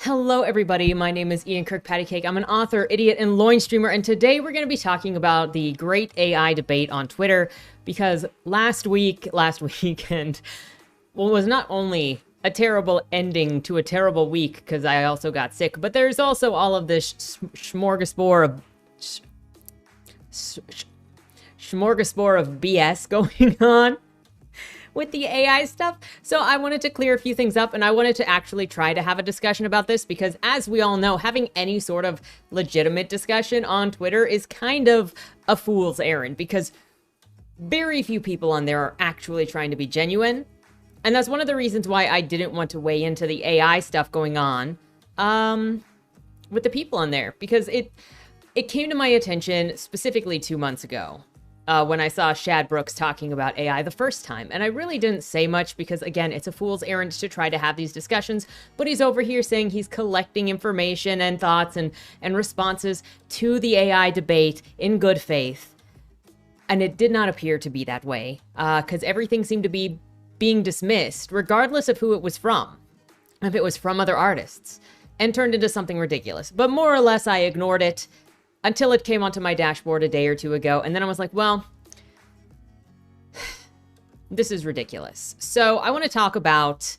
Hello, everybody. My name is Ian Kirkpatrick. I'm an author, idiot, and loin streamer, and today we're going to be talking about the great AI debate on Twitter because last weekend, well, was not only a terrible ending to a terrible week because I also got sick, but there's also all of this smorgasbord of BS going on with the AI stuff. So I wanted to clear a few things up, and I wanted to actually try to have a discussion about this because, as we all know, having any sort of legitimate discussion on Twitter is kind of a fool's errand because very few people on there are actually trying to be genuine. And that's one of the reasons why I didn't want to weigh into the AI stuff going on with the people on there, because it came to my attention specifically 2 months ago. When I saw Shad Brooks talking about AI the first time. And I really didn't say much because, again, it's a fool's errand to try to have these discussions. But he's over here saying he's collecting information and thoughts and responses to the AI debate in good faith. And it did not appear to be that way because everything seemed to be being dismissed, regardless of who it was from. If it was from other artists, and turned into something ridiculous. But more or less, I ignored it until it came onto my dashboard a day or two ago, and then I was like, well, this is ridiculous. So I want to talk about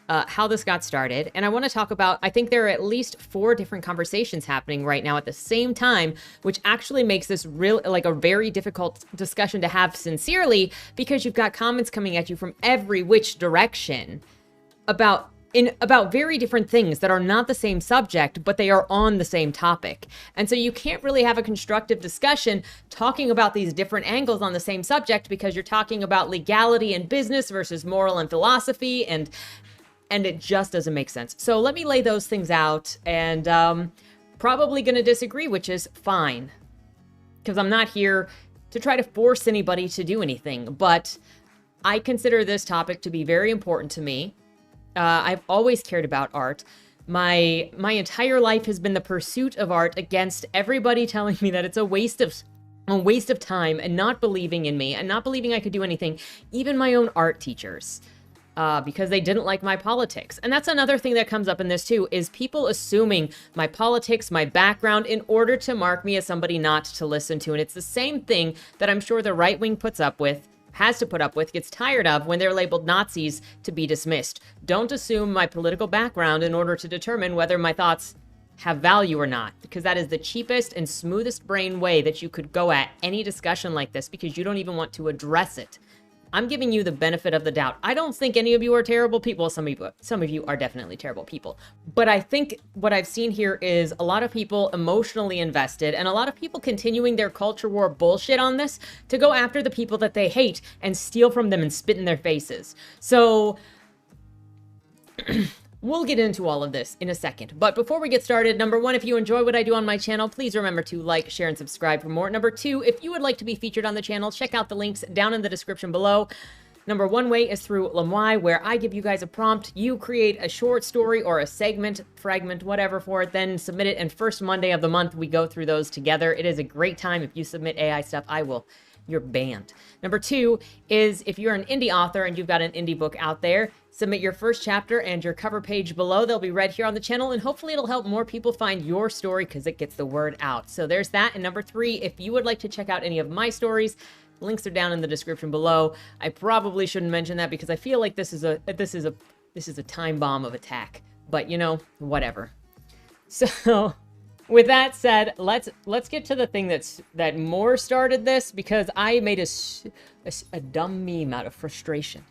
how this got started, and I want to talk about, I think there are at least 4 different conversations happening right now at the same time, which actually makes this a very difficult discussion to have sincerely, because you've got comments coming at you from every which direction about very different things that are not the same subject, but they are on the same topic. And so you can't really have a constructive discussion talking about these different angles on the same subject because you're talking about legality and business versus moral and philosophy, and it just doesn't make sense. So let me lay those things out, and probably going to disagree, which is fine, because I'm not here to try to force anybody to do anything, but I consider this topic to be very important to me. I've always cared about art. My entire life has been the pursuit of art against everybody telling me that it's a waste of time and not believing in me and not believing I could do anything, even my own art teachers, because they didn't like my politics. And that's another thing that comes up in this too, is people assuming my politics, my background, in order to mark me as somebody not to listen to. And it's the same thing that I'm sure the right wing has to put up with, gets tired of when they're labeled Nazis to be dismissed. Don't assume my political background in order to determine whether my thoughts have value or not, because that is the cheapest and smoothest brain way that you could go at any discussion like this, because you don't even want to address it. I'm giving you the benefit of the doubt. I don't think any of you are terrible people. Well, some of you are definitely terrible people. But I think what I've seen here is a lot of people emotionally invested and a lot of people continuing their culture war bullshit on this to go after the people that they hate and steal from them and spit in their faces. So we'll get into all of this in a second. But before we get started, number 1, if you enjoy what I do on my channel, please remember to like, share, and subscribe for more. Number 2, if you would like to be featured on the channel, check out the links down in the description below. Number 1 way is through Lemwy, where I give you guys a prompt. You create a short story or a segment, fragment, whatever for it, then submit it, and first Monday of the month, we go through those together. It is a great time. If you submit AI stuff, you're banned. Number 2 is if you're an indie author and you've got an indie book out there, submit your first chapter and your cover page below. They'll be read here on the channel, and hopefully it'll help more people find your story because it gets the word out. So there's that. And number 3, if you would like to check out any of my stories, links are down in the description below. I probably shouldn't mention that because I feel like this is a time bomb of attack, but you know, whatever. So with that said, let's get to the thing that more started this, because I made a dumb meme out of frustration.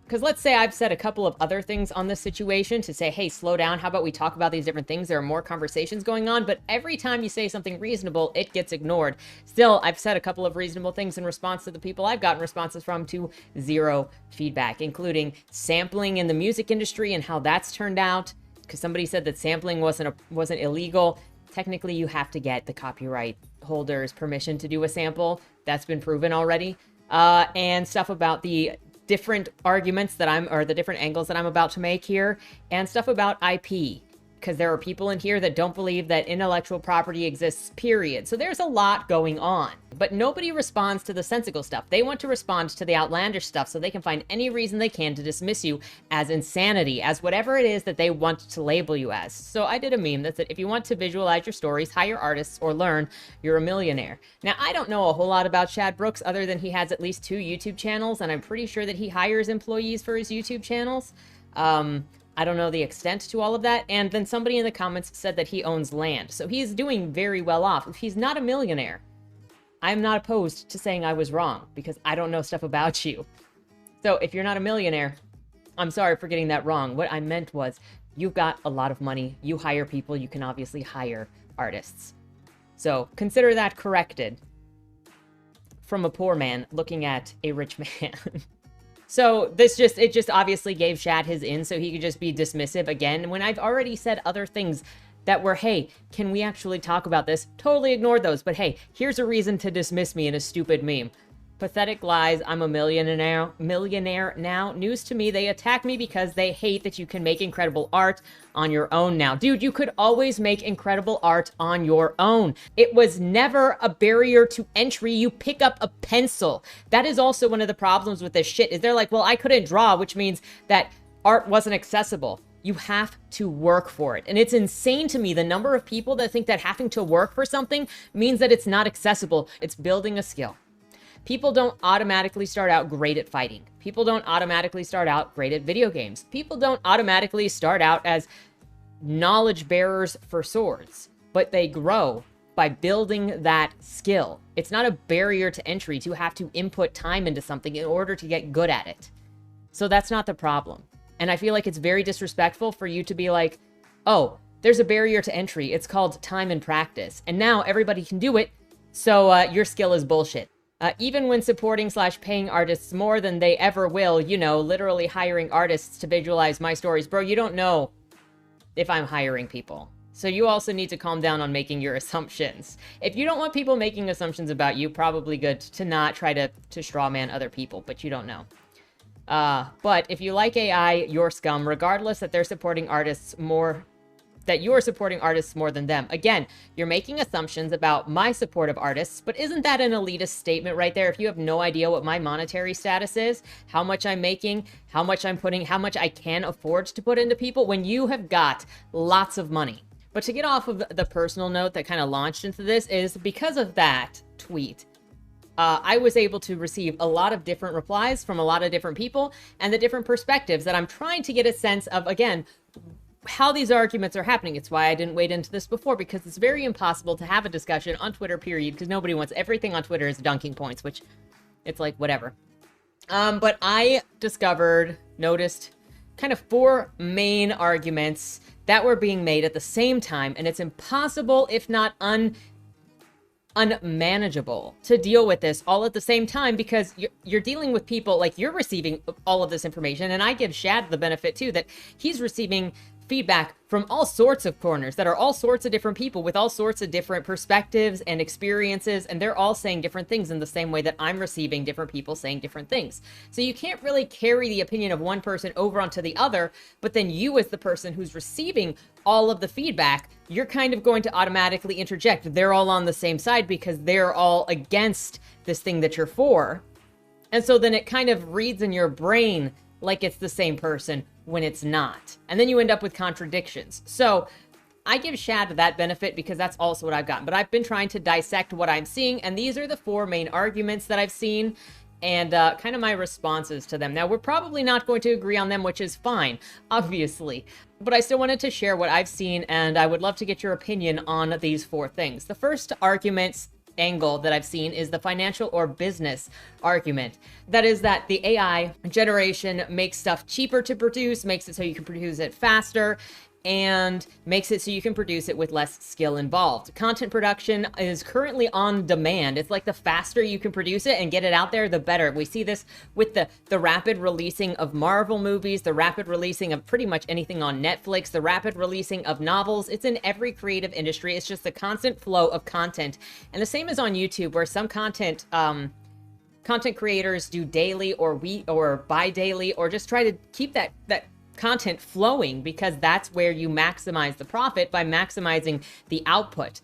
Because let's say I've said a couple of other things on this situation to say, hey, slow down. How about we talk about these different things? There are more conversations going on. But every time you say something reasonable, it gets ignored. Still, I've said a couple of reasonable things in response to the people I've gotten responses from to 0 feedback, including sampling in the music industry and how that's turned out. Because somebody said that sampling wasn't illegal. Technically, you have to get the copyright holder's permission to do a sample. That's been proven already. And stuff about the different arguments that the different angles that I'm about to make here, and stuff about IP because there are people in here that don't believe that intellectual property exists, period. So there's a lot going on. But nobody responds to the sensical stuff. They want to respond to the outlandish stuff so they can find any reason they can to dismiss you as insanity, as whatever it is that they want to label you as. So I did a meme that said, if you want to visualize your stories, hire artists, or learn, you're a millionaire. Now, I don't know a whole lot about Chad Brooks other than he has at least 2 YouTube channels, and I'm pretty sure that he hires employees for his YouTube channels. I don't know the extent to all of that. And then somebody in the comments said that he owns land. So he's doing very well off. If he's not a millionaire, I'm not opposed to saying I was wrong because I don't know stuff about you. So if you're not a millionaire, I'm sorry for getting that wrong. What I meant was you've got a lot of money. You hire people. You can obviously hire artists. So consider that corrected from a poor man looking at a rich man. So it just obviously gave Chad his in so he could just be dismissive again when I've already said other things that were, hey, can we actually talk about this? Totally ignored those. But hey, here's a reason to dismiss me in a stupid meme. Pathetic lies. I'm a millionaire now. News to me. They attack me because they hate that you can make incredible art on your own now. Dude, you could always make incredible art on your own. It was never a barrier to entry. You pick up a pencil. That is also one of the problems with this shit is they're like, well, I couldn't draw, which means that art wasn't accessible. You have to work for it. And it's insane to me the number of people that think that having to work for something means that it's not accessible. It's building a skill. People don't automatically start out great at fighting. People don't automatically start out great at video games. People don't automatically start out as knowledge bearers for swords, but they grow by building that skill. It's not a barrier to entry to have to input time into something in order to get good at it. So that's not the problem. And I feel like it's very disrespectful for you to be like, oh, there's a barrier to entry. It's called time and practice. And now everybody can do it. So your skill is bullshit. Even when supporting/paying artists more than they ever will, you know, literally hiring artists to visualize my stories. Bro, you don't know if I'm hiring people. So you also need to calm down on making your assumptions. If you don't want people making assumptions about you, probably good to not try to strawman other people, but you don't know. But if you like AI, you're scum, regardless that they're supporting artists more, that you're supporting artists more than them. Again, you're making assumptions about my support of artists, but isn't that an elitist statement right there? If you have no idea what my monetary status is, how much I'm making, how much I'm putting, how much I can afford to put into people when you have got lots of money. But to get off of the personal note that kind of launched into this is because of that tweet, I was able to receive a lot of different replies from a lot of different people and the different perspectives that I'm trying to get a sense of, again, how these arguments are happening. It's why I didn't wade into this before, because it's very impossible to have a discussion on Twitter, period, because nobody wants everything on Twitter is dunking points, which it's like, whatever. But I noticed kind of 4 main arguments that were being made at the same time, and it's impossible, if not unmanageable to deal with this all at the same time, because you're dealing with people, like, you're receiving all of this information, and I give Shad the benefit too that he's receiving feedback from all sorts of corners that are all sorts of different people with all sorts of different perspectives and experiences, and they're all saying different things in the same way that I'm receiving different people saying different things. So you can't really carry the opinion of one person over onto the other, but then you, as the person who's receiving all of the feedback, you're kind of going to automatically interject. They're all on the same side because they're all against this thing that you're for. And so then it kind of reads in your brain like it's the same person when it's not. And then you end up with contradictions. So I give Shad that benefit because that's also what I've gotten. But I've been trying to dissect what I'm seeing, and these are the 4 main arguments that I've seen and kind of my responses to them. Now, we're probably not going to agree on them, which is fine, obviously. But I still wanted to share what I've seen, and I would love to get your opinion on these 4 things. The first argument angle that I've seen is the financial or business argument. That is that the AI generation makes stuff cheaper to produce, makes it so you can produce it faster, and makes it so you can produce it with less skill involved. Content production is currently on demand. It's like the faster you can produce it and get it out there, the better. We see this with the rapid releasing of Marvel movies, the rapid releasing of pretty much anything on Netflix, the rapid releasing of novels. It's in every creative industry. It's just the constant flow of content. And the same is on YouTube, where some content creators do daily or bi-daily, or just try to keep that content flowing, because that's where you maximize the profit, by maximizing the output.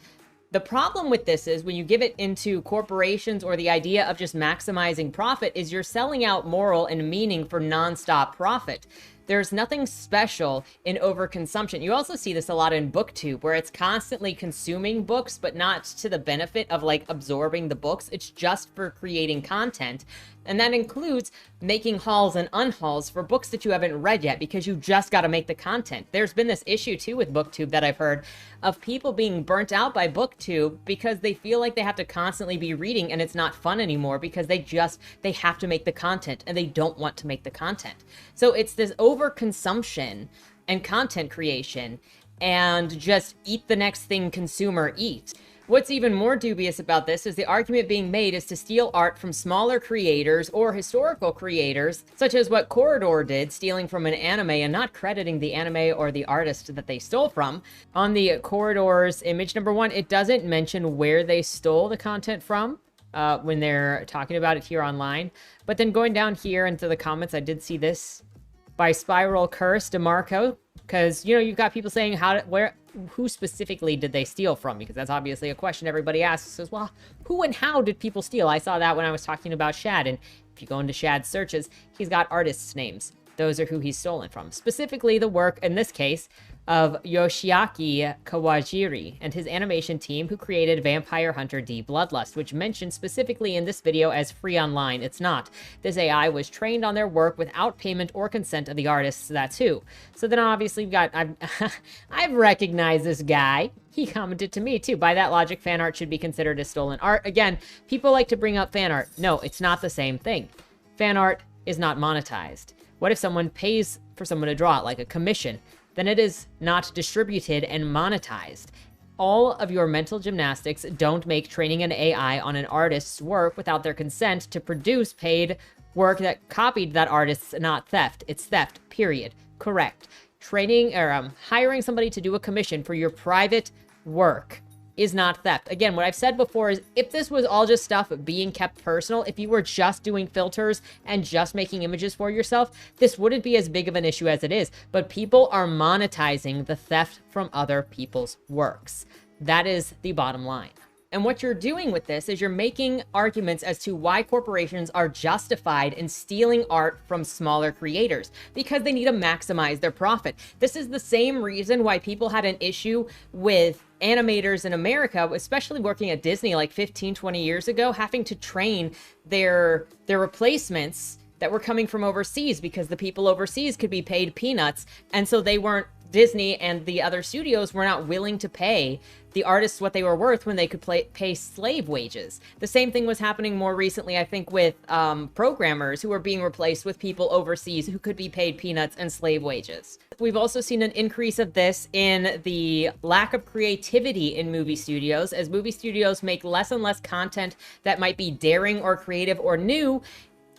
The problem with this is when you give it into corporations, or the idea of just maximizing profit, is you're selling out moral and meaning for nonstop profit. There's nothing special in overconsumption. You also see this a lot in BookTube, where it's constantly consuming books, but not to the benefit of like absorbing the books. It's just for creating content. And that includes making hauls and unhauls for books that you haven't read yet, because you just got to make the content. There's been this issue too with BookTube that I've heard of people being burnt out by BookTube because they feel like they have to constantly be reading, and it's not fun anymore because they have to make the content, and they don't want to make the content. So it's this overconsumption and content creation, and just eat the next thing consumer eat. What's even more dubious about this is the argument being made is to steal art from smaller creators or historical creators, such as what Corridor did, stealing from an anime and not crediting the anime or the artist that they stole from. On the Corridor's image number 1, it doesn't mention where they stole the content from when they're talking about it here online. But then going down here into the comments, I did see this by Spiral Curse DeMarco, because, you know, you've got people saying who specifically did they steal from? Because that's obviously a question everybody asks, as well. Who and how did people steal? I saw that when I was talking about Shad, and if you go into Shad's searches, he's got artists' names. Those are who he's stolen from. Specifically the work, in this case, of Yoshiaki Kawajiri and his animation team, who created Vampire Hunter D Bloodlust, which mentioned specifically in this video as free online. It's not. This AI was trained on their work without payment or consent of the artists, that's who. So then obviously we've got, I've recognized this guy. He commented to me too. By that logic, fan art should be considered as stolen art. Again, people like to bring up fan art. No, it's not the same thing. Fan art is not monetized. What if someone pays for someone to draw it, like a commission? Then it is not distributed and monetized. All of your mental gymnastics don't make training an AI on an artist's work without their consent to produce paid work that copied that artist's not theft. It's theft, period. Correct. Training or hiring somebody to do a commission for your private work is not theft. Again, what I've said before is, if this was all just stuff being kept personal, if you were just doing filters and just making images for yourself, this wouldn't be as big of an issue as it is. But people are monetizing the theft from other people's works. That is the bottom line. And what you're doing with this is you're making arguments as to why corporations are justified in stealing art from smaller creators, because they need to maximize their profit. This is the same reason why people had an issue with animators in America, especially working at Disney like 15, 20 years ago, having to train their replacements that were coming from overseas, because the people overseas could be paid peanuts. And so Disney and the other studios were not willing to pay the artists what they were worth when they could pay slave wages. The same thing was happening more recently, I think, with programmers who were being replaced with people overseas who could be paid peanuts and slave wages. We've also seen an increase of this in the lack of creativity in movie studios, as movie studios make less and less content that might be daring or creative or new,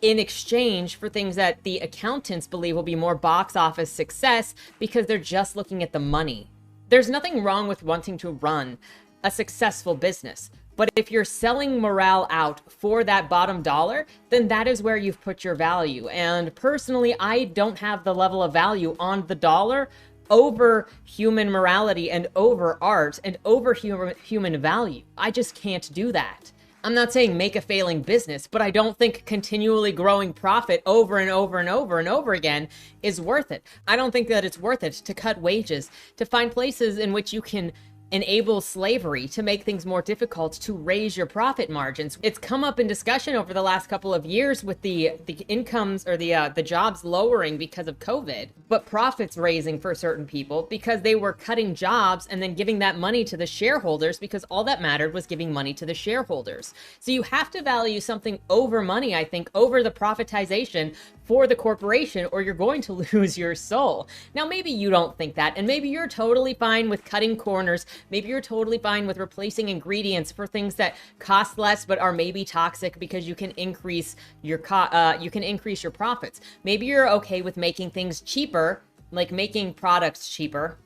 in exchange for things that the accountants believe will be more box office success, because they're just looking at the money. There's nothing wrong with wanting to run a successful business, but if you're selling morale out for that bottom dollar, then that is where you've put your value. And personally, I don't have the level of value on the dollar over human morality and over art and over human value. I just can't do that. I'm not saying make a failing business, but I don't think continually growing profit over and over and over and over again is worth it. I don't think that it's worth it to cut wages, to find places in which you can enable slavery, to make things more difficult, to raise your profit margins. It's come up in discussion over the last couple of years with the incomes or the jobs lowering because of COVID, but profits raising for certain people because they were cutting jobs and then giving that money to the shareholders, because all that mattered was giving money to the shareholders. So you have to value something over money, I think, over the profitization for the corporation, or you're going to lose your soul. Now, maybe you don't think that, and maybe you're totally fine with cutting corners. Maybe you're totally fine with replacing ingredients for things that cost less but are maybe toxic, because you can increase your profits. Maybe you're okay with making things cheaper, like making products cheaper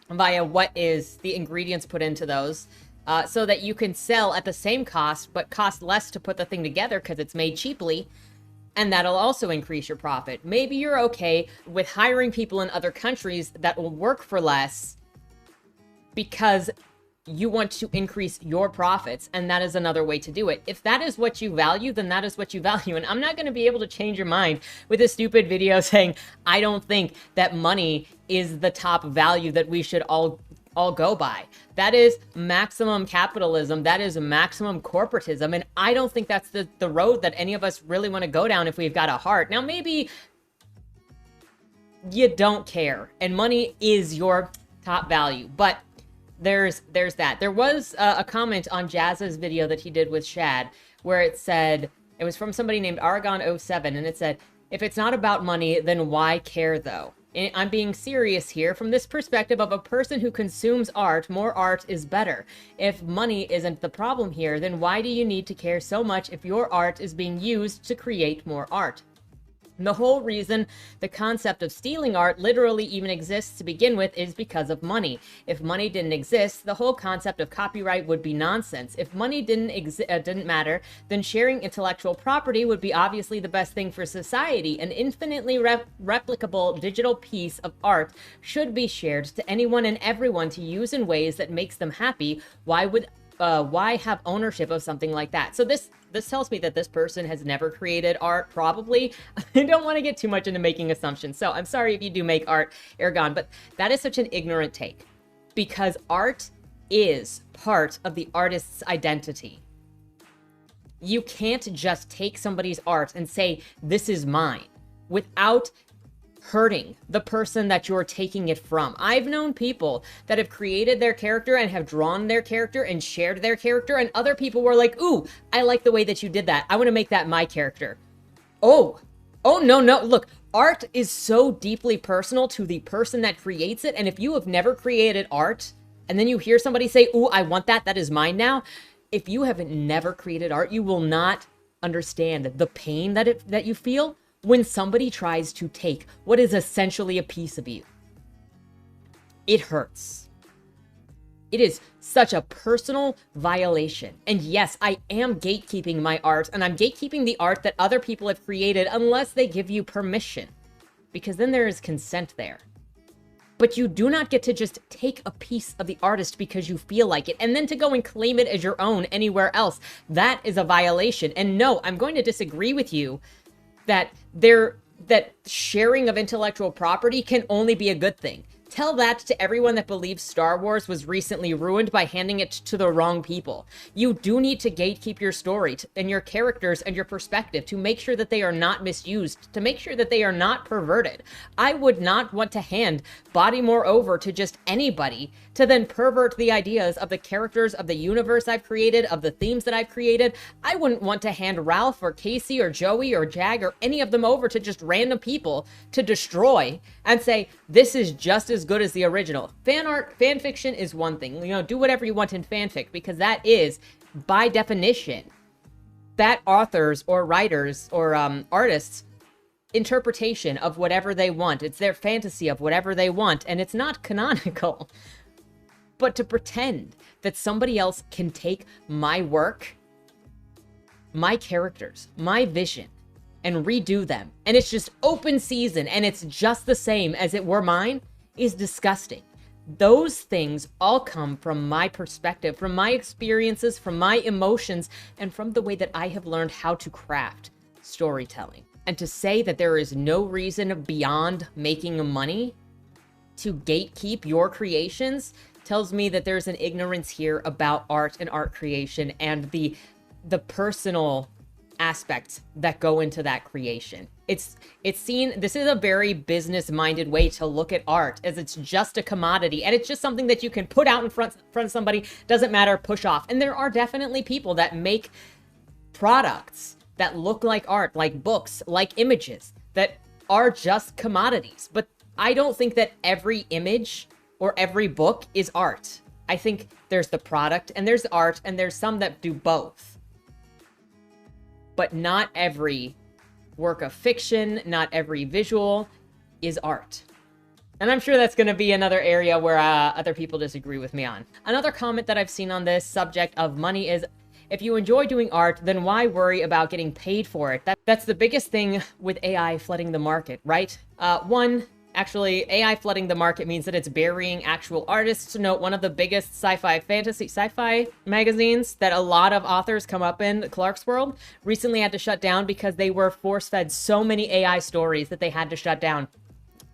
via what is the ingredients put into those, so that you can sell at the same cost but cost less to put the thing together because it's made cheaply. and that'll also increase your profit. Maybe you're okay with hiring people in other countries that will work for less because you want to increase your profits, and that is another way to do it. If that is what you value, then that is what you value. And I'm not going to be able to change your mind with a stupid video saying, I don't think that money is the top value that we should all go by. That is maximum capitalism. That is maximum corporatism. And I don't think that's the road that any of us really want to go down if we've got a heart. Now, maybe you don't care and money is your top value, but there's that. There was a comment on Jazz's video that he did with Shad where it said, it was from somebody named Aragon07, and it said, if it's not about money, then why care though? And I'm being serious here from this perspective of a person who consumes art. More art is better. If money isn't the problem here, then why do you need to care so much if your art is being used to create more art? And the whole reason the concept of stealing art literally even exists to begin with is because of money. If money didn't exist, the whole concept of copyright would be nonsense. If money didn't matter, then sharing intellectual property would be obviously the best thing for society. An infinitely replicable digital piece of art should be shared to anyone and everyone to use in ways that makes them happy. Why have ownership of something like that? So this tells me that this person has never created art, probably. I don't want to get too much into making assumptions, so I'm sorry if you do make art, Aragon, but that is such an ignorant take, because art is part of the artist's identity. You can't just take somebody's art and say, this is mine, without hurting the person that you're taking it from. I've known people that have created their character and have drawn their character and shared their character, and other people were like, ooh, I like the way that you did that. I want to make that my character. Oh, no. Look, art is so deeply personal to the person that creates it. And if you have never created art and then you hear somebody say, ooh, I want that, that is mine now. If you have never created art, you will not understand the pain that you feel when somebody tries to take what is essentially a piece of you. It hurts. It is such a personal violation. And yes, I am gatekeeping my art, and I'm gatekeeping the art that other people have created unless they give you permission, because then there is consent there. But you do not get to just take a piece of the artist because you feel like it, and then to go and claim it as your own anywhere else. That is a violation. And no, I'm going to disagree with you that sharing of intellectual property can only be a good thing. Tell that to everyone that believes Star Wars was recently ruined by handing it to the wrong people. You do need to gatekeep your story and your characters and your perspective to make sure that they are not misused, to make sure that they are not perverted. I would not want to hand Bodymore over to just anybody to then pervert the ideas of the characters of the universe I've created, of the themes that I've created. I wouldn't want to hand Ralph or Casey or Joey or Jag or any of them over to just random people to destroy and say, this is just as good as the original. Fan fiction is one thing. You know, do whatever you want in fanfic, because that is, by definition, that authors or writers or artists' interpretation of whatever they want. It's their fantasy of whatever they want, and it's not canonical. But to pretend that somebody else can take my work, my characters, my vision, and redo them, and it's just open season, and it's just the same as it were mine, is disgusting. Those things all come from my perspective, from my experiences, from my emotions, and from the way that I have learned how to craft storytelling. And to say that there is no reason beyond making money to gatekeep your creations tells me that there's an ignorance here about art and art creation and the personal aspects that go into that creation. It's seen, this is a very business-minded way to look at art, as it's just a commodity, and it's just something that you can put out in front of somebody, doesn't matter, push off. And there are definitely people that make products that look like art, like books, like images, that are just commodities. But I don't think that every image or every book is art. I think there's the product and there's art, and there's some that do both. But not every work of fiction, not every visual is art. And I'm sure that's going to be another area where other people disagree with me on. Another comment that I've seen on this subject of money is, If you enjoy doing art, then why worry about getting paid for it? That's the biggest thing with AI flooding the market, right? Actually, AI flooding the market means that it's burying actual artists. To note, one of the biggest sci-fi magazines that a lot of authors come up in, Clarkesworld, recently had to shut down because they were force-fed so many AI stories that they had to shut down.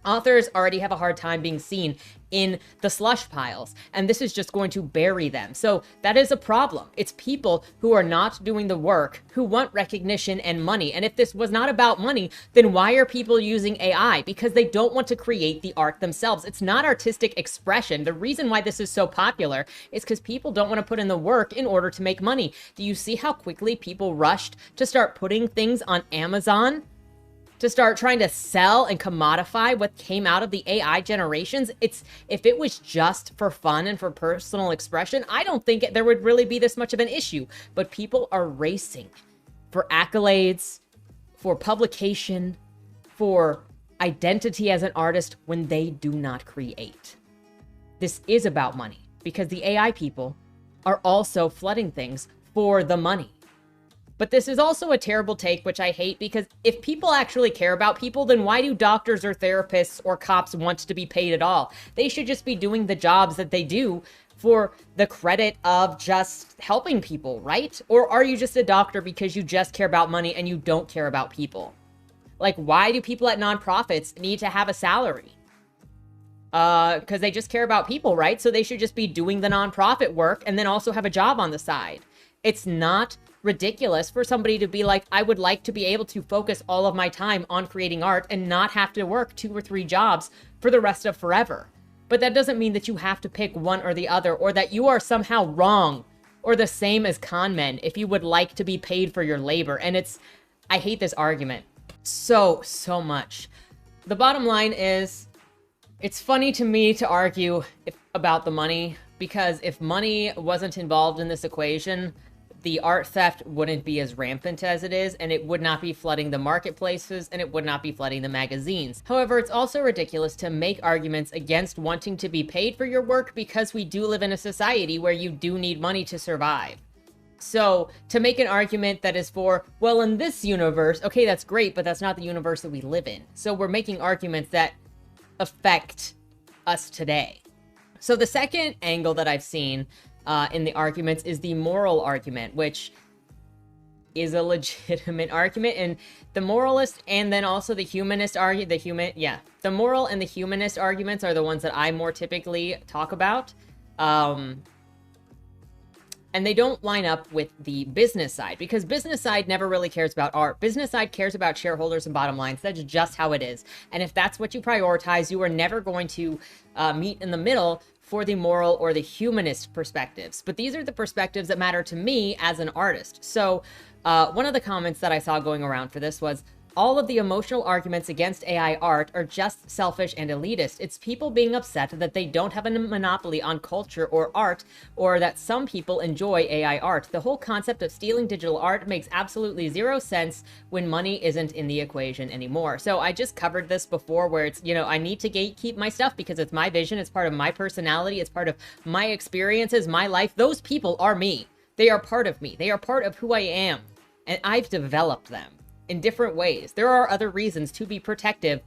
Authors already have a hard time being seen in the slush piles, and this is just going to bury them. So that is a problem. It's people who are not doing the work, who want recognition and money. And if this was not about money, then why are people using AI? Because they don't want to create the art themselves. It's not artistic expression. The reason why this is so popular is because people don't want to put in the work in order to make money. Do you see how quickly people rushed to start putting things on Amazon? To start trying to sell and commodify what came out of the AI generations? If it was just for fun and for personal expression, I don't think there would really be this much of an issue. But people are racing for accolades, for publication, for identity as an artist when they do not create. This is about money because the AI people are also flooding things for the money. But this is also a terrible take, which I hate, because if people actually care about people, then why do doctors or therapists or cops want to be paid at all? They should just be doing the jobs that they do for the credit of just helping people, right? Or are you just a doctor because you just care about money and you don't care about people? Like, why do people at nonprofits need to have a salary? Because they just care about people, right? So they should just be doing the nonprofit work and then also have a job on the side. It's not ridiculous for somebody to be like, I would like to be able to focus all of my time on creating art and not have to work 2 or 3 jobs for the rest of forever. But that doesn't mean that you have to pick one or the other, or that you are somehow wrong or the same as con men if you would like to be paid for your labor. And I hate this argument so much. The bottom line is, it's funny to me to argue about the money, because if money wasn't involved in this equation, the art theft wouldn't be as rampant as it is, and it would not be flooding the marketplaces, and it would not be flooding the magazines. However, it's also ridiculous to make arguments against wanting to be paid for your work, because we do live in a society where you do need money to survive. So to make an argument that is for, well, in this universe, okay, that's great, but that's not the universe that we live in. So we're making arguments that affect us today. So the second angle that I've seen in the arguments is the moral argument, which is a legitimate argument. And the moralist and then also the humanist the moral and the humanist arguments are the ones that I more typically talk about. And they don't line up with the business side, because business side never really cares about art. Business side cares about shareholders and bottom lines. That's just how it is. And if that's what you prioritize, you are never going to meet in the middle for the moral or the humanist perspectives. But these are the perspectives that matter to me as an artist. So one of the comments that I saw going around for this was, all of the emotional arguments against AI art are just selfish and elitist. It's people being upset that they don't have a monopoly on culture or art, or that some people enjoy AI art. The whole concept of stealing digital art makes absolutely zero sense when money isn't in the equation anymore. So I just covered this before, where it's, I need to gatekeep my stuff because it's my vision, it's part of my personality, it's part of my experiences, my life. Those people are me. They are part of me. They are part of who I am, and I've developed them in different ways. There are other reasons to be protective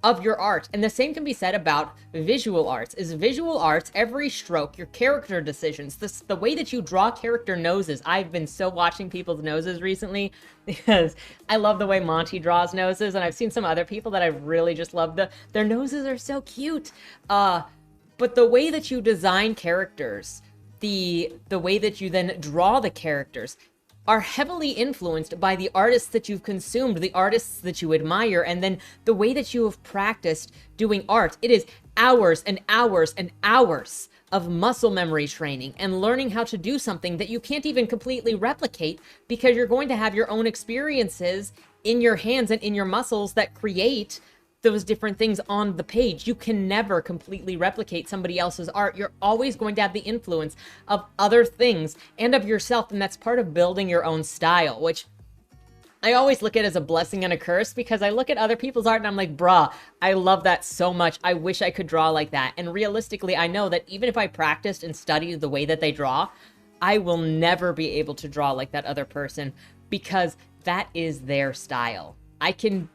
of your art. And the same can be said about visual arts. Is visual arts, every stroke, your character decisions, the way that you draw character noses. I've been so watching people's noses recently because I love the way Monty draws noses, and I've seen some other people that I really just love. Their noses are so cute. But the way that you design characters, the way that you then draw the characters, are heavily influenced by the artists that you've consumed, the artists that you admire, and then the way that you have practiced doing art. It is hours and hours and hours of muscle memory training and learning how to do something that you can't even completely replicate, because you're going to have your own experiences in your hands and in your muscles that create those different things on the page. You can never completely replicate somebody else's art. You're always going to have the influence of other things and of yourself, and that's part of building your own style, which I always look at as a blessing and a curse, because I look at other people's art and I'm like, bruh, I love that so much. I wish I could draw like that. And realistically, I know that even if I practiced and studied the way that they draw, I will never be able to draw like that other person because that is their style. I can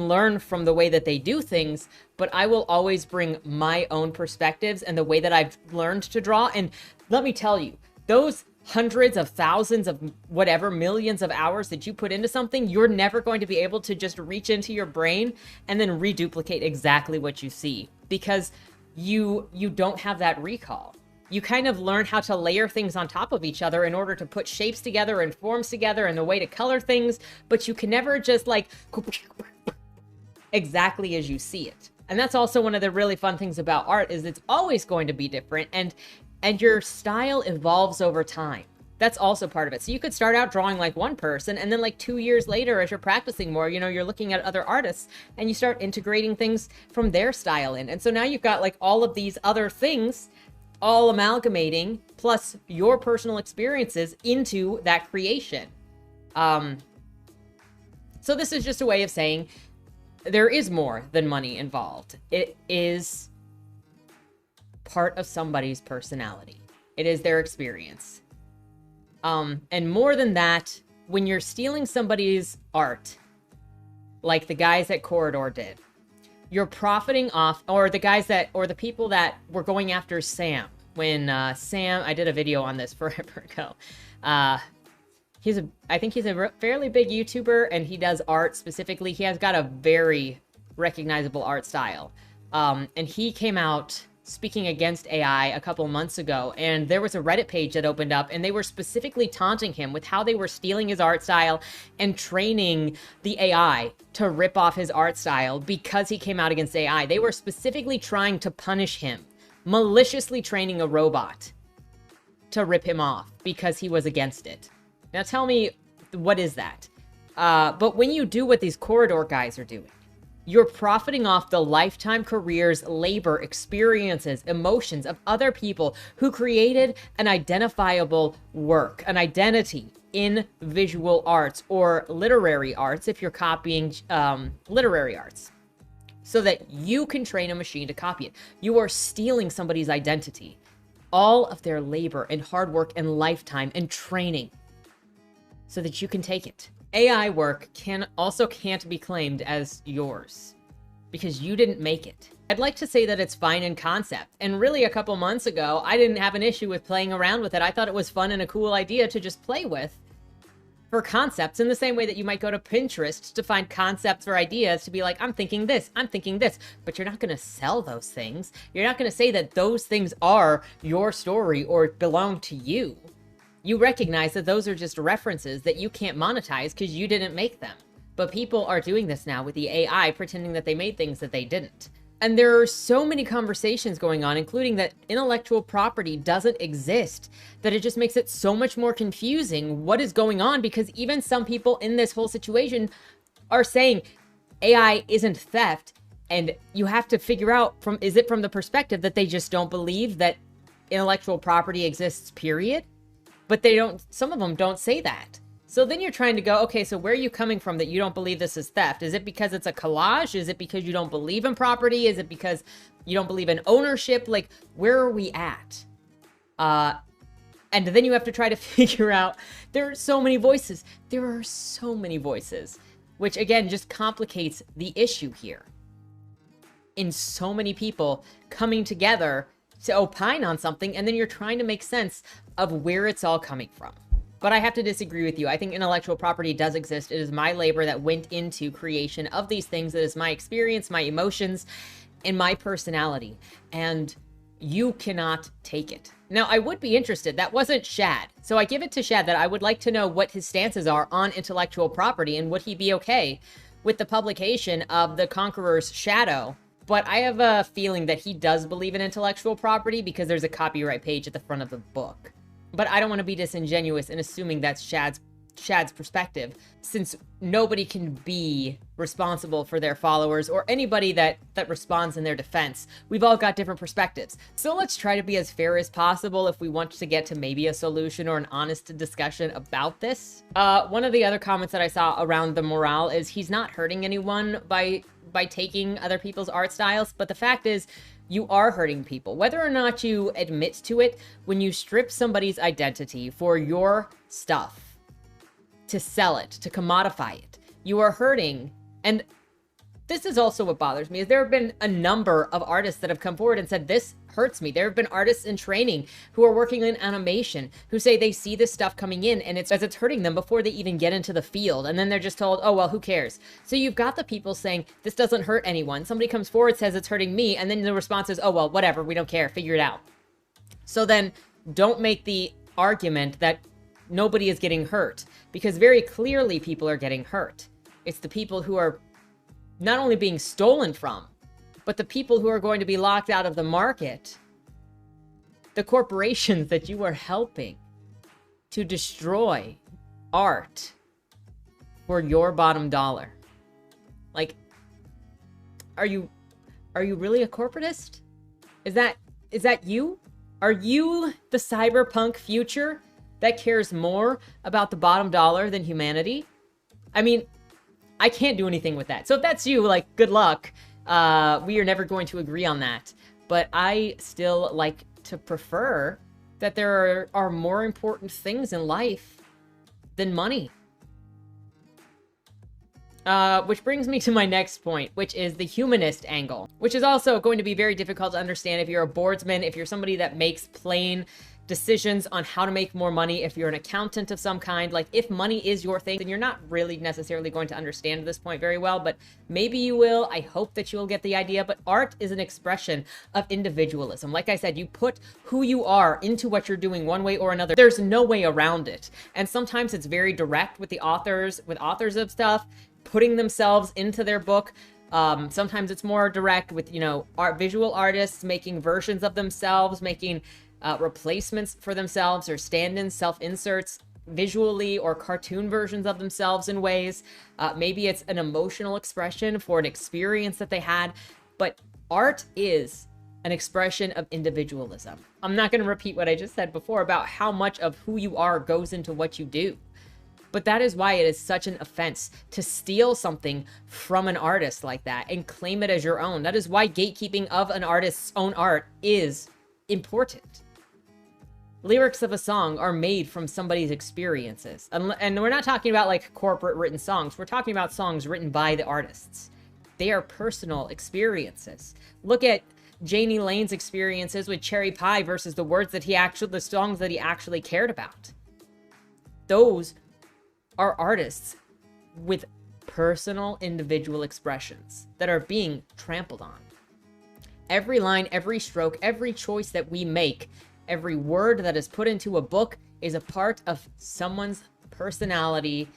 learn from the way that they do things, but I will always bring my own perspectives and the way that I've learned to draw. And let me tell you, those hundreds of thousands of whatever millions of hours that you put into something, you're never going to be able to just reach into your brain and then reduplicate exactly what you see, because you don't have that recall. You kind of learn how to layer things on top of each other in order to put shapes together and forms together and the way to color things, but you can never just like exactly as you see it. And that's also one of the really fun things about art, is it's always going to be different, and your style evolves over time. That's also part of it. So you could start out drawing like one person, and then like 2 years later, as you're practicing more, you know, you're looking at other artists and you start integrating things from their style in. And so now you've got like all of these other things all amalgamating, plus your personal experiences into that creation. So this is just a way of saying there is more than money involved. It is part of somebody's personality. It is their experience. And more than that, when you're stealing somebody's art, like the guys at Corridor did, you're profiting off, or the guys that, or the people that were going after Sam. When Sam, I did a video on this forever ago. I think he's a fairly big YouTuber, and he does art specifically. He has got a very recognizable art style. And he came out speaking against AI a couple months ago, and there was a Reddit page that opened up, and they were specifically taunting him with how they were stealing his art style and training the AI to rip off his art style because he came out against AI. They were specifically trying to punish him, maliciously training a robot to rip him off because he was against it. Now tell me, what is that? But when you do what these Corridor guys are doing, you're profiting off the lifetime careers, labor, experiences, emotions of other people who created an identifiable work, an identity in visual arts or literary arts, if you're copying literary arts, so that you can train a machine to copy it. You are stealing somebody's identity, all of their labor and hard work and lifetime and training, so that you can take it. AI work can't be claimed as yours because you didn't make it. I'd like to say that it's fine in concept. And really a couple months ago, I didn't have an issue with playing around with it. I thought it was fun and a cool idea to just play with for concepts, in the same way that you might go to Pinterest to find concepts or ideas to be like, I'm thinking this, but you're not going to sell those things. You're not going to say that those things are your story or belong to you. You recognize that those are just references that you can't monetize because you didn't make them. But people are doing this now with the AI, pretending that they made things that they didn't. And there are so many conversations going on, including that intellectual property doesn't exist, that it just makes it so much more confusing what is going on, because even some people in this whole situation are saying AI isn't theft. And you have to figure out, is it from the perspective that they just don't believe that intellectual property exists, period? But some of them don't say that. So then you're trying to go, okay, so where are you coming from that you don't believe this is theft? Is it because it's a collage? Is it because you don't believe in property? Is it because you don't believe in ownership? Like, where are we at? And then you have to try to figure out, there are so many voices. There are so many voices, which again, just complicates the issue here. In so many people coming together to opine on something, and then you're trying to make sense of where it's all coming from. But I have to disagree with you. I think intellectual property does exist. It is my labor that went into creation of these things. It is my experience, my emotions, and my personality. And you cannot take it. Now, I would be interested. That wasn't Shad. So I give it to Shad that I would like to know what his stances are on intellectual property, and would he be okay with the publication of The Conqueror's Shadow? But I have a feeling that he does believe in intellectual property because there's a copyright page at the front of the book. But I don't want to be disingenuous in assuming that's Shad's perspective, since nobody can be responsible for their followers or anybody that responds in their defense. We've all got different perspectives. So let's try to be as fair as possible if we want to get to maybe a solution or an honest discussion about this. One of the other comments that I saw around the morale is he's not hurting anyone by taking other people's art styles. But the fact is, you are hurting people. Whether or not you admit to it, when you strip somebody's identity for your stuff, to sell it, to commodify it, you are hurting. And this is also what bothers me, is there have been a number of artists that have come forward and said, this hurts me. There have been artists in training who are working in animation who say they see this stuff coming in and it's hurting them before they even get into the field. And then they're just told, oh, well, who cares? So you've got the people saying, this doesn't hurt anyone. Somebody comes forward, says it's hurting me. And then the response is, oh, well, whatever. We don't care. Figure it out. So then don't make the argument that nobody is getting hurt, because very clearly people are getting hurt. It's the people who are not only being stolen from, but the people who are going to be locked out of the market, the corporations that you are helping to destroy art for your bottom dollar. Like, are you really a corporatist? Is that you? Are you the cyberpunk future that cares more about the bottom dollar than humanity? I mean, I can't do anything with that. So if that's you, like, good luck. We are never going to agree on that. But I still like to prefer that there are more important things in life than money. Which brings me to my next point, which is the humanist angle, which is also going to be very difficult to understand if you're a boardsman, if you're somebody that makes plain decisions on how to make more money, if you're an accountant of some kind. Like, if money is your thing, then you're not really necessarily going to understand this point very well, but maybe you will. I hope that you'll get the idea. But art is an expression of individualism. Like I said, you put who you are into what you're doing one way or another. There's no way around it. And sometimes it's very direct with the authors, of stuff, putting themselves into their book. Sometimes it's more direct with, visual artists making versions of themselves, making replacements for themselves or stand-ins, self-inserts visually, or cartoon versions of themselves in ways. Maybe it's an emotional expression for an experience that they had. But art is an expression of individualism. I'm not going to repeat what I just said before about how much of who you are goes into what you do. But that is why it is such an offense to steal something from an artist like that and claim it as your own. That is why gatekeeping of an artist's own art is important. Lyrics of a song are made from somebody's experiences. And we're not talking about like corporate written songs. We're talking about songs written by the artists. They are personal experiences. Look at Jani Lane's experiences with Cherry Pie versus the songs that he actually cared about. Those are artists with personal individual expressions that are being trampled on. Every line, every stroke, every choice that we make, every word that is put into a book is a part of someone's personality,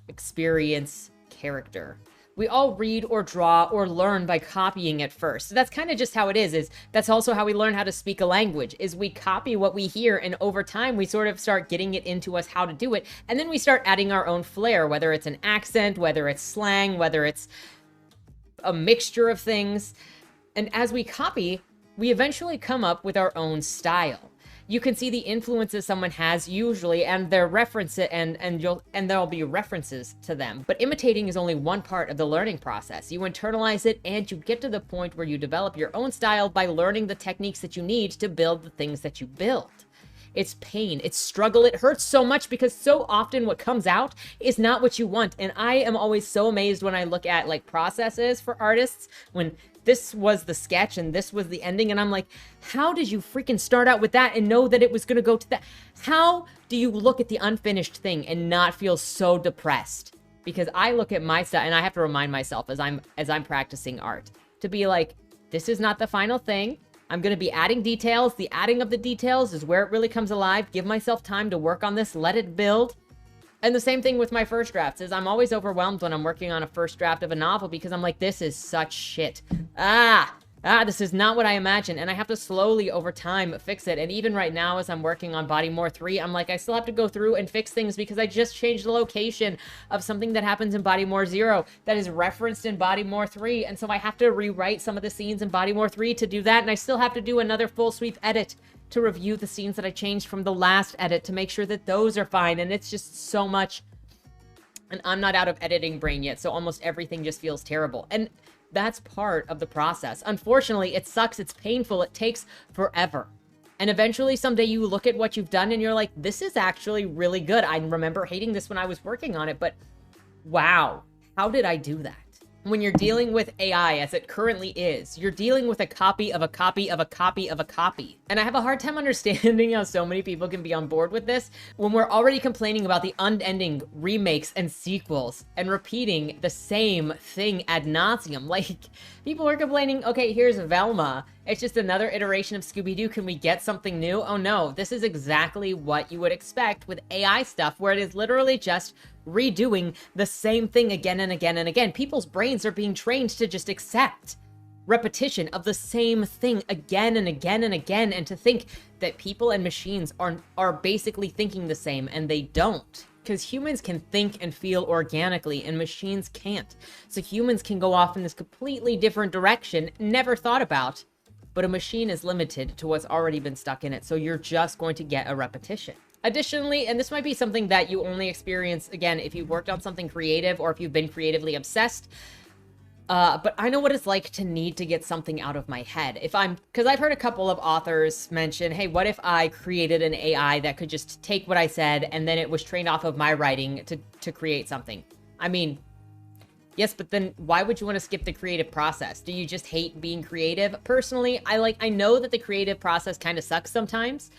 experience, character. We all read or draw or learn by copying at first. So that's kind of just how it is that's also how we learn how to speak a language, is we copy what we hear, and over time we sort of start getting it into us how to do it. And then we start adding our own flair, whether it's an accent, whether it's slang, whether it's a mixture of things. And as we copy, we eventually come up with our own style. You can see the influences someone has usually, and their references, and there'll be references to them. But imitating is only one part of the learning process. You internalize it, and you get to the point where you develop your own style by learning the techniques that you need to build the things that you build. It's pain, it's struggle, it hurts so much because so often what comes out is not what you want. And I am always so amazed when I look at like processes for artists, when this was the sketch and this was the ending, and I'm like, how did you freaking start out with that and know that it was going to go to that? How do you look at the unfinished thing and not feel so depressed? Because I look at my stuff and I have to remind myself as I'm practicing art to be like, this is not the final thing. I'm going to be adding details. The adding of the details is where it really comes alive. Give myself time to work on this, let it build. And the same thing with my first drafts is I'm always overwhelmed when I'm working on a first draft of a novel because I'm like, this is such shit. This is not what I imagined. And I have to slowly over time fix it. And even right now, as I'm working on Bodymore 3, I'm like, I still have to go through and fix things because I just changed the location of something that happens in Bodymore 0 that is referenced in Bodymore 3. And so I have to rewrite some of the scenes in Bodymore 3 to do that. And I still have to do another full sweep edit to review the scenes that I changed from the last edit to make sure that those are fine. And it's just so much. And I'm not out of editing brain yet, so almost everything just feels terrible. And That's part of the process. Unfortunately, it sucks. It's painful. It takes forever. And eventually someday you look at what you've done and you're like, this is actually really good. I remember hating this when I was working on it, but wow, how did I do that? When you're dealing with AI as it currently is, you're dealing with a copy of a copy of a copy of a copy. And I have a hard time understanding how so many people can be on board with this when we're already complaining about the unending remakes and sequels and repeating the same thing ad nauseum. Like, people are complaining, okay, here's Velma. It's just another iteration of Scooby-Doo. Can we get something new? Oh no, this is exactly what you would expect with AI stuff, where it is literally just redoing the same thing again and again and again. People's brains are being trained to just accept repetition of the same thing again and again and again, and to think that people and machines are basically thinking the same, and they don't. Because humans can think and feel organically and machines can't. So humans can go off in this completely different direction, never thought about, but a machine is limited to what's already been stuck in it. So you're just going to get a repetition. Additionally, and this might be something that you only experience, again, if you've worked on something creative or if you've been creatively obsessed, but I know what it's like to need to get something out of my head. Because I've heard a couple of authors mention, hey, what if I created an AI that could just take what I said and then it was trained off of my writing to create something? I mean, yes, but then why would you want to skip the creative process? Do you just hate being creative? Personally, I know that the creative process kind of sucks sometimes,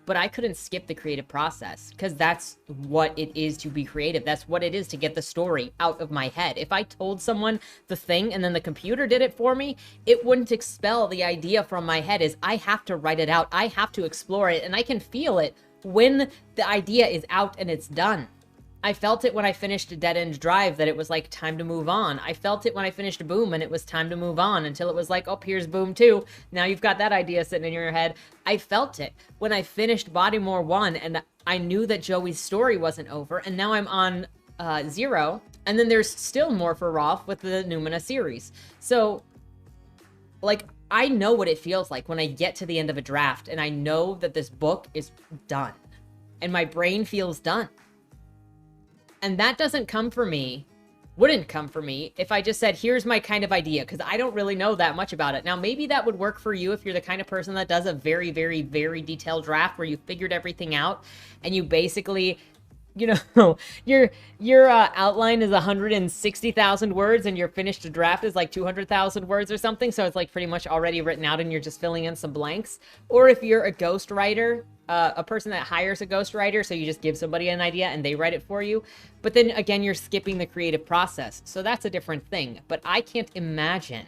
but I couldn't skip the creative process because that's what it is to be creative. That's what it is to get the story out of my head. If I told someone the thing and then the computer did it for me, it wouldn't expel the idea from my head. I have to write it out. I have to explore it, and I can feel it when the idea is out and it's done. I felt it when I finished a Dead End Drive that it was like time to move on. I felt it when I finished Boom and it was time to move on, until it was like, oh, here's Boom 2. Now you've got that idea sitting in your head. I felt it when I finished Bodymore 1 and I knew that Joey's story wasn't over, and now I'm on 0, and then there's still more for Rolf with the Numina series. So, like, I know what it feels like when I get to the end of a draft and I know that this book is done and my brain feels done. And that wouldn't come for me if I just said, here's my kind of idea, because I don't really know that much about it. Now, maybe that would work for you if you're the kind of person that does a very, very, very detailed draft where you figured everything out and you basically, you know, your outline is 160,000 words and your finished draft is like 200,000 words or something. So it's like pretty much already written out and you're just filling in some blanks. Or if you're a ghostwriter, a person that hires a ghostwriter, so you just give somebody an idea and they write it for you. But then again, you're skipping the creative process. So that's a different thing. But I can't imagine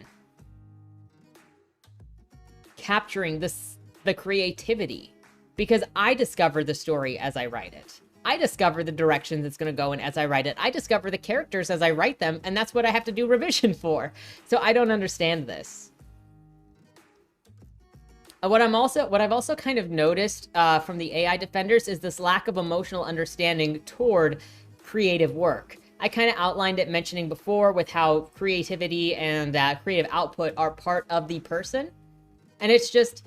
capturing the creativity, because I discover the story as I write it. I discover the directions it's going to go in as I write it. I discover the characters as I write them, and that's what I have to do revision for. So I don't understand this. What I've also kind of noticed from the AI defenders is this lack of emotional understanding toward creative work. I kind of outlined it mentioning before with how creativity and creative output are part of the person. And it's just,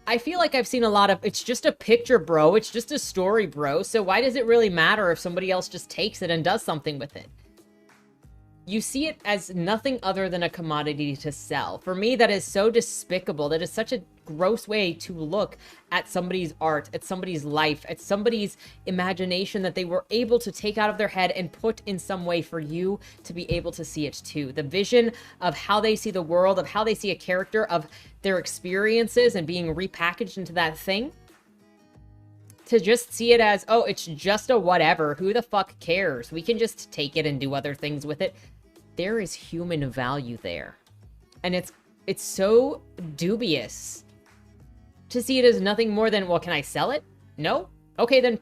I feel like I've seen a lot of, it's just a picture, bro. It's just a story, bro. So why does it really matter if somebody else just takes it and does something with it? You see it as nothing other than a commodity to sell. For me, that is so despicable. That is such a gross way to look at somebody's art, at somebody's life, at somebody's imagination that they were able to take out of their head and put in some way for you to be able to see it too. The vision of how they see the world, of how they see a character, of their experiences and being repackaged into that thing. To just see it as, oh, it's just a whatever. Who the fuck cares? We can just take it and do other things with it. There is human value there. And it's so dubious to see it as nothing more than, well, can I sell it? No? Okay, then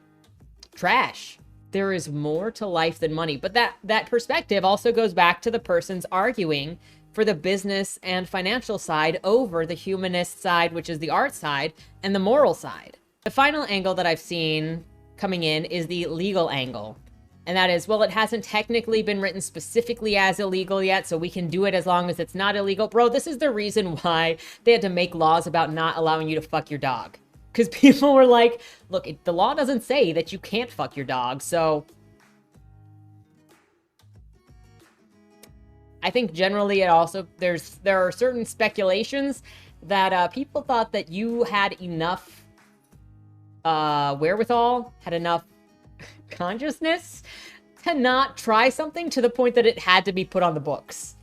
trash. There is more to life than money. But that perspective also goes back to the person's arguing for the business and financial side over the humanist side, which is the art side, and the moral side. The final angle that I've seen coming in is the legal angle. And that is, well, it hasn't technically been written specifically as illegal yet, so we can do it as long as it's not illegal. Bro, this is the reason why they had to make laws about not allowing you to fuck your dog. Because people were like, look, the law doesn't say that you can't fuck your dog, so I think generally there are certain speculations that people thought that you had enough wherewithal, had enough consciousness to not try something to the point that it had to be put on the books.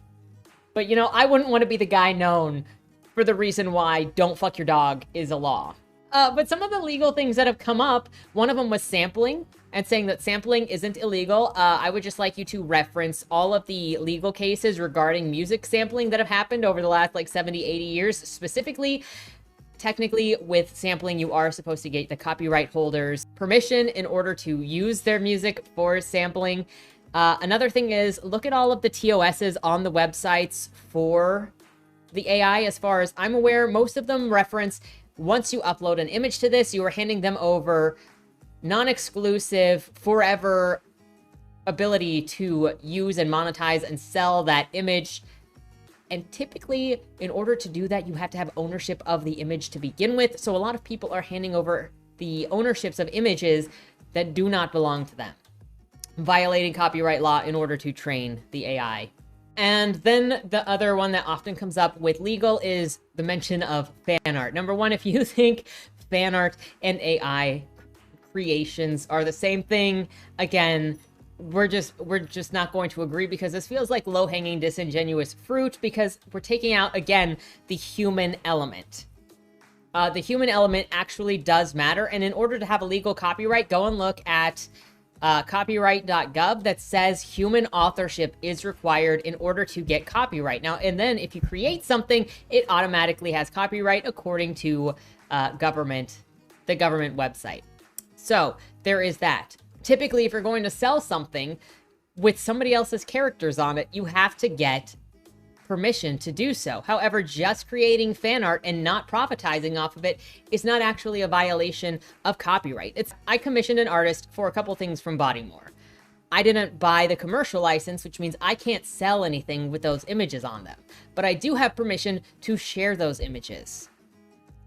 But, you know, I wouldn't want to be the guy known for the reason why don't fuck your dog is a law. But some of the legal things that have come up, one of them was sampling, and saying that sampling isn't illegal. I would just like you to reference all of the legal cases regarding music sampling that have happened over the last like 70, 80 years. Specifically, technically with sampling, you are supposed to get the copyright holders permission in order to use their music for sampling. Another thing is look at all of the TOSs on the websites for the AI. As far as I'm aware, most of them reference once you upload an image to this, you are handing them over non-exclusive, forever ability to use and monetize and sell that image. And typically, in order to do that, you have to have ownership of the image to begin with. So a lot of people are handing over the ownerships of images that do not belong to them, violating copyright law in order to train the AI. And then the other one that often comes up with legal is the mention of fan art. Number one, if you think fan art and AI creations are the same thing, again, we're just not going to agree, because this feels like low-hanging, disingenuous fruit, because we're taking out, again, the human element. The human element actually does matter, and in order to have a legal copyright, go and look at copyright.gov that says human authorship is required in order to get copyright. Now, and then if you create something, it automatically has copyright according to the government website. So there is that. Typically, if you're going to sell something with somebody else's characters on it, you have to get permission to do so. However, just creating fan art and not profitizing off of it is not actually a violation of copyright. I commissioned an artist for a couple things from Bodymore. I didn't buy the commercial license, which means I can't sell anything with those images on them, but I do have permission to share those images.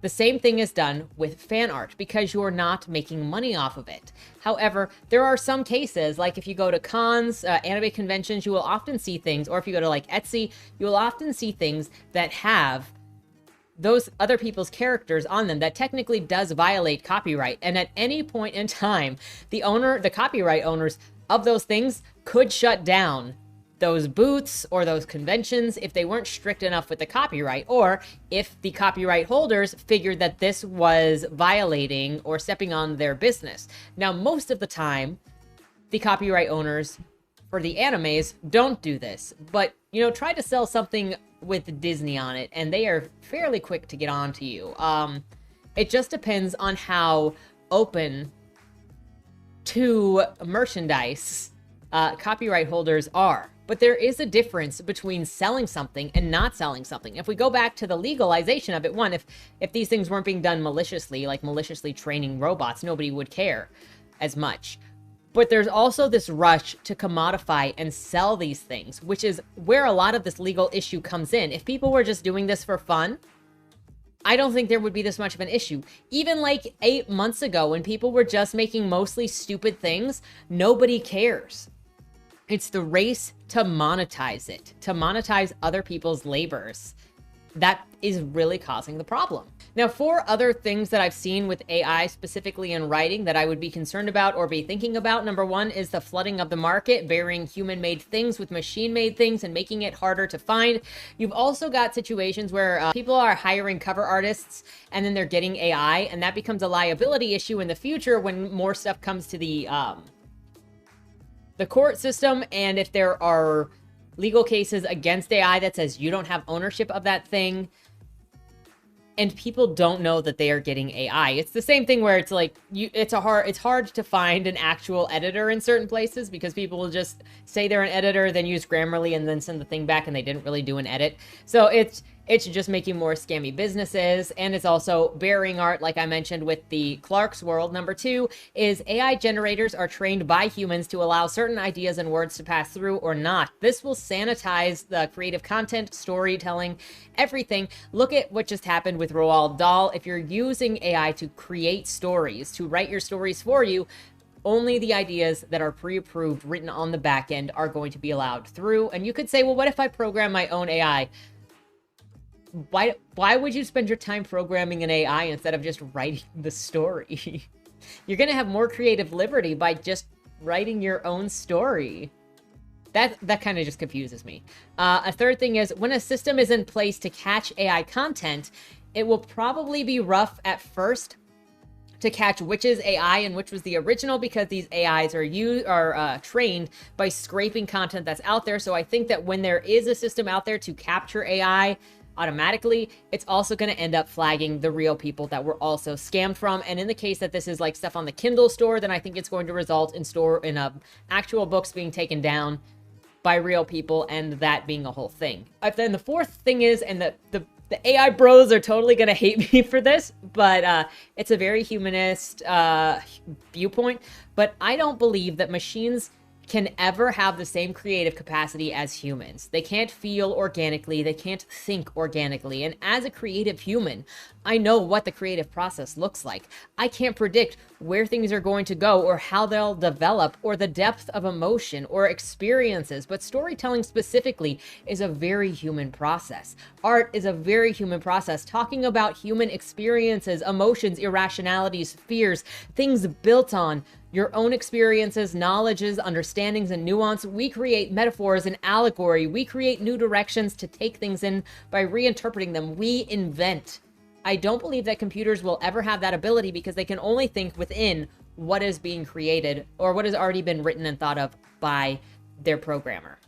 The same thing is done with fan art because you're not making money off of it. However, there are some cases, like if you go to cons, anime conventions, you will often see things, or if you go to like Etsy, you will often see things that have those other people's characters on them that technically does violate copyright. And at any point in time, the copyright owners of those things could shut down those booths or those conventions if they weren't strict enough with the copyright, or if the copyright holders figured that this was violating or stepping on their business. Now, most of the time, the copyright owners for the animes don't do this, but, you know, try to sell something with Disney on it, and they are fairly quick to get on to you. It just depends on how open to merchandise copyright holders are. But there is a difference between selling something and not selling something. If we go back to the legalization of it, one, if these things weren't being done maliciously, like maliciously training robots, nobody would care as much. But there's also this rush to commodify and sell these things, which is where a lot of this legal issue comes in. If people were just doing this for fun, I don't think there would be this much of an issue. Even like 8 months ago, when people were just making mostly stupid things, nobody cares. It's the race to monetize it, to monetize other people's labors. That is really causing the problem. Now, 4 other things that I've seen with AI, specifically in writing, that I would be concerned about or be thinking about. Number 1 is the flooding of the market, burying human-made things with machine-made things and making it harder to find. You've also got situations where people are hiring cover artists and then they're getting AI, and that becomes a liability issue in the future when more stuff comes to the court system, and if there are legal cases against AI that says you don't have ownership of that thing, and people don't know that they are getting AI. It's the same thing where it's like it's hard to find an actual editor in certain places because people will just say they're an editor, then use Grammarly, and then send the thing back and they didn't really do an edit. So it's just making more scammy businesses, and it's also burying art, like I mentioned with the Clarkesworld. Number 2 is AI generators are trained by humans to allow certain ideas and words to pass through or not. This will sanitize the creative content, storytelling, everything. Look at what just happened with Roald Dahl. If you're using AI to create stories, to write your stories for you, Only the ideas that are pre-approved, written on the back end, are going to be allowed through. And you could say, well, what if I program my own AI? Why would you spend your time programming an AI instead of just writing the story? You're going to have more creative liberty by just writing your own story. That kind of just confuses me. A third thing is, when a system is in place to catch AI content, it will probably be rough at first to catch which is AI and which was the original, because these AIs are trained by scraping content that's out there. So I think that when there is a system out there to capture AI automatically, it's also going to end up flagging the real people that were also scammed from. And in the case that this is like stuff on the Kindle store, then I think it's going to result in actual books being taken down by real people, and that being a whole thing. Then the fourth thing is, and the AI bros are totally going to hate me for this, but it's a very humanist viewpoint, but I don't believe that machines can ever have the same creative capacity as humans. They can't feel organically, they can't think organically. And as a creative human, I know what the creative process looks like. I can't predict where things are going to go or how they'll develop or the depth of emotion or experiences, but storytelling specifically is a very human process. Art is a very human process, talking about human experiences, emotions, irrationalities, fears, things built on your own experiences, knowledges, understandings, and nuance. We create metaphors and allegory. We create new directions to take things in by reinterpreting them. We invent. I don't believe that computers will ever have that ability, because they can only think within what is being created or what has already been written and thought of by their programmer.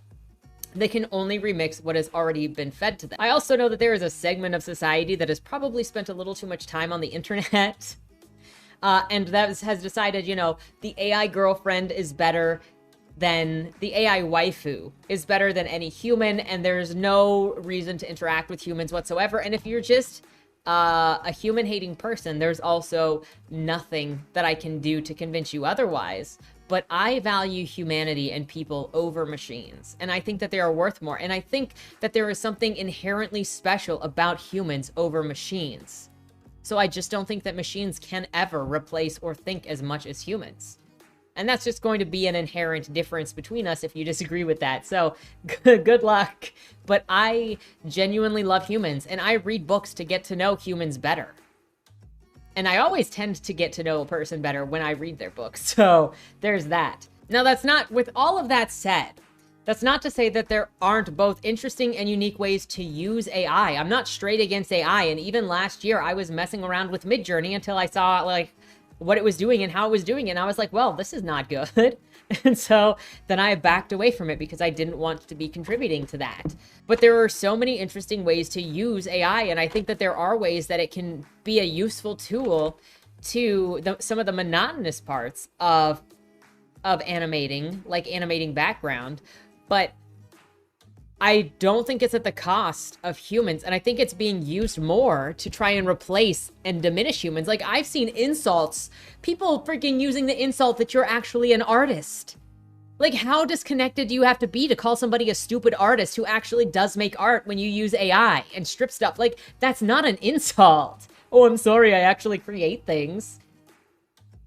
They can only remix what has already been fed to them. I also know that there is a segment of society that has probably spent a little too much time on the internet. And that has decided, you know, the AI girlfriend is better than the AI waifu, is better than any human, and there's no reason to interact with humans whatsoever. And if you're just a human-hating person, there's also nothing that I can do to convince you otherwise. But I value humanity and people over machines, and I think that they are worth more. And I think that there is something inherently special about humans over machines. So I just don't think that machines can ever replace or think as much as humans. And that's just going to be an inherent difference between us if you disagree with that. So good luck. But I genuinely love humans, and I read books to get to know humans better. And I always tend to get to know a person better when I read their books. So there's that. Now, that's not, with all of that said, that's not to say that there aren't both interesting and unique ways to use AI. I'm not straight against AI. And even last year, I was messing around with Midjourney until I saw like what it was doing and how it was doing it. And I was like, well, this is not good. And so then I backed away from it because I didn't want to be contributing to that. But there are so many interesting ways to use AI. And I think that there are ways that it can be a useful tool to some of the monotonous parts of animating, like animating background. But I don't think it's at the cost of humans. And I think it's being used more to try and replace and diminish humans. Like, I've seen insults, people freaking using the insult that you're actually an artist. Like, how disconnected do you have to be to call somebody a stupid artist who actually does make art when you use AI and strip stuff? Like, that's not an insult. Oh, I'm sorry, I actually create things.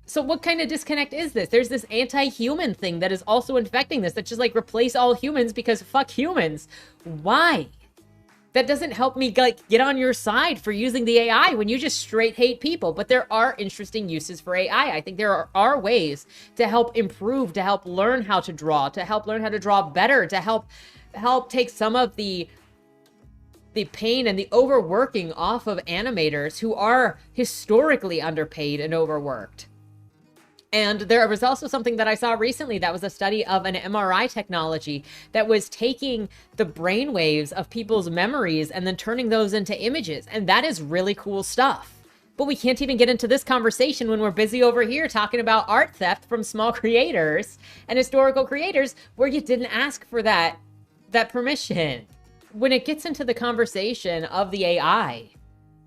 So what kind of disconnect is this? There's this anti-human thing that is also infecting this, that just like replace all humans because fuck humans. Why? That doesn't help me like get on your side for using the AI when you just straight hate people. But there are interesting uses for AI. I think there are ways to help improve, to help learn how to draw, better, to help take some of the pain and the overworking off of animators who are historically underpaid and overworked. And there was also something that I saw recently that was a study of an MRI technology that was taking the brain waves of people's memories and then turning those into images. And that is really cool stuff. But we can't even get into this conversation when we're busy over here talking about art theft from small creators and historical creators where you didn't ask for that permission. When it gets into the conversation of the AI,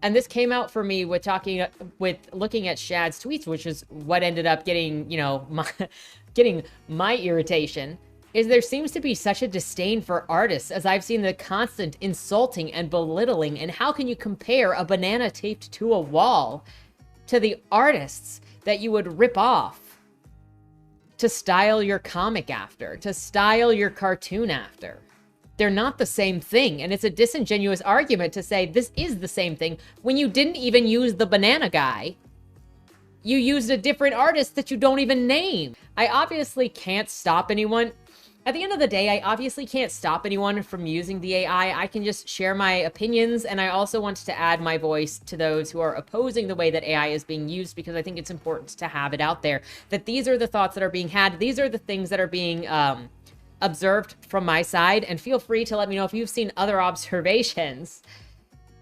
and this came out for me with looking at Shad's tweets, which is what ended up getting, you know, getting my irritation, is there seems to be such a disdain for artists, as I've seen the constant insulting and belittling. And how can you compare a banana taped to a wall to the artists that you would rip off? to style your comic after, to style your cartoon after. They're not the same thing. And it's a disingenuous argument to say this is the same thing when you didn't even use the banana guy. You used a different artist that you don't even name. I obviously can't stop anyone. At the end of the day, I obviously can't stop anyone from using the AI. I can just share my opinions, and I also want to add my voice to those who are opposing the way that AI is being used, because I think it's important to have it out there, that these are the thoughts that are being had. These are the things that are being observed from my side, and feel free to let me know if you've seen other observations,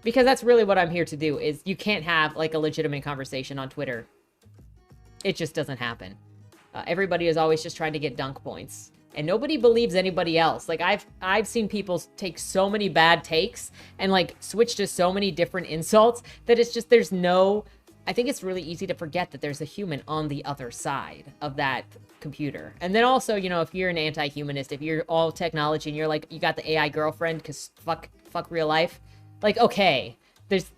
because that's really what I'm here to do. Is you can't have like a legitimate conversation on Twitter. It just doesn't happen. Everybody is always just trying to get dunk points, and nobody believes anybody else. Like I've seen people take so many bad takes and like switch to so many different insults that it's just, there's no, I think it's really easy to forget that there's a human on the other side of that computer. And then also, you know, if you're an anti-humanist, if you're all technology and you're like, you got the AI girlfriend because fuck real life, like, okay, there's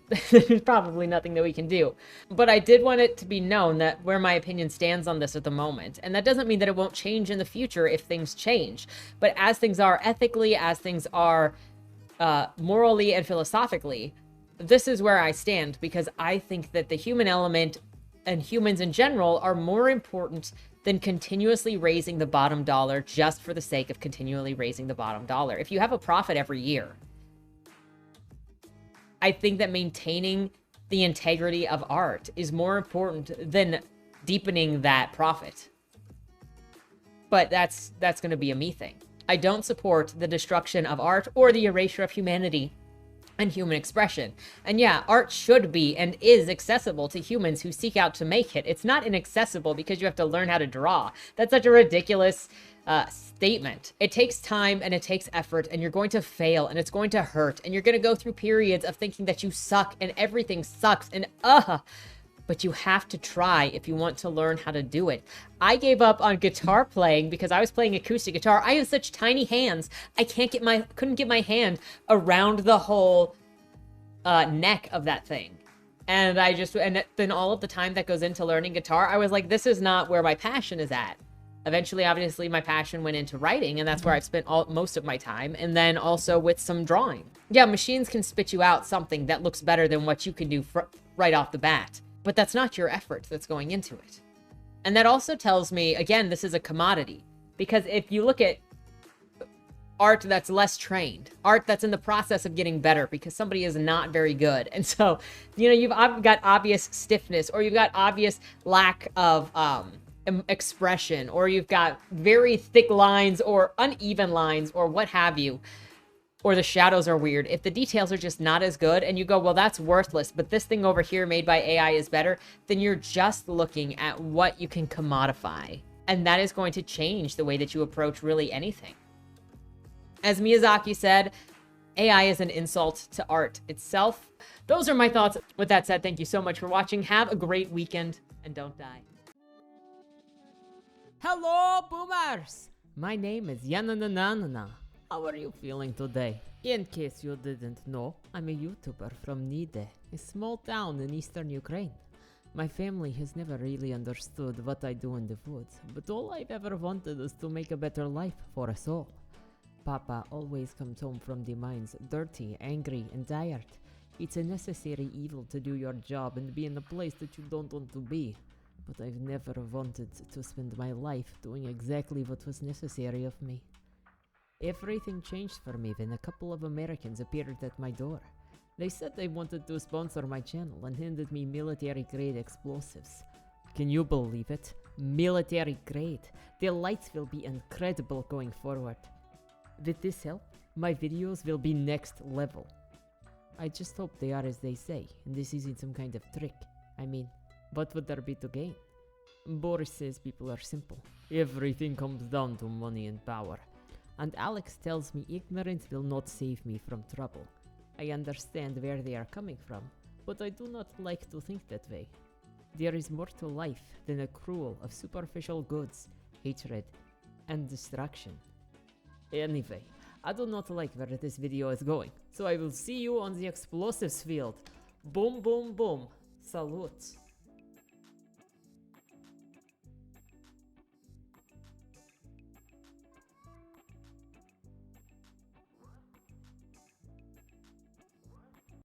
probably nothing that we can do. But I did want it to be known that where my opinion stands on this at the moment. And that doesn't mean that it won't change in the future if things change. But as things are ethically, as things are morally and philosophically, this is where I stand, because I think that the human element and humans in general are more important than continuously raising the bottom dollar just for the sake of continually raising the bottom dollar. If you have a profit every year, I think that maintaining the integrity of art is more important than deepening that profit. But that's going to be a me thing. I don't support the destruction of art or the erasure of humanity and human expression. And yeah, art should be and is accessible to humans who seek out to make it. It's not inaccessible because you have to learn how to draw. That's such a ridiculous statement. It takes time and it takes effort, and you're going to fail and it's going to hurt, and you're going to go through periods of thinking that you suck and everything sucks and but you have to try if you want to learn how to do it. I gave up on guitar playing because I was playing acoustic guitar. I have such tiny hands. I couldn't get my hand around the whole neck of that thing. And then all of the time that goes into learning guitar, I was like, this is not where my passion is at. Eventually, obviously, my passion went into writing, and that's where I've spent most of my time, and then also with some drawing. Yeah, machines can spit you out something that looks better than what you can do right off the bat, but that's not your effort that's going into it. And that also tells me, again, this is a commodity, because if you look at art that's less trained, art that's in the process of getting better because somebody is not very good, and so, you know, you've got obvious stiffness, or you've got obvious lack of expression, or you've got very thick lines or uneven lines or what have you, or the shadows are weird. If the details are just not as good and you go, well, that's worthless, but this thing over here made by AI is better, then you're just looking at what you can commodify. And that is going to change the way that you approach really anything. As Miyazaki said, AI is an insult to art itself. Those are my thoughts. With that said, thank you so much for watching. Have a great weekend and don't die. Hello, boomers! My name is Yanananana. How are you feeling today? In case you didn't know, I'm a YouTuber from Nide, a small town in eastern Ukraine. My family has never really understood what I do in the woods, but all I've ever wanted is to make a better life for us all. Papa always comes home from the mines dirty, angry, and tired. It's a necessary evil to do your job and be in a place that you don't want to be. But I've never wanted to spend my life doing exactly what was necessary of me. Everything changed for me when a couple of Americans appeared at my door. They said they wanted to sponsor my channel and handed me military-grade explosives. Can you believe it? Military-grade. The lights will be incredible going forward. With this help, my videos will be next level. I just hope they are as they say, and this isn't some kind of trick. I mean, what would there be to gain? Boris says people are simple. Everything comes down to money and power. And Alex tells me ignorance will not save me from trouble. I understand where they are coming from, but I do not like to think that way. There is more to life than a cruel of superficial goods, hatred, and destruction. Anyway, I do not like where this video is going, so I will see you on the explosives field. Boom, boom, boom. Salute.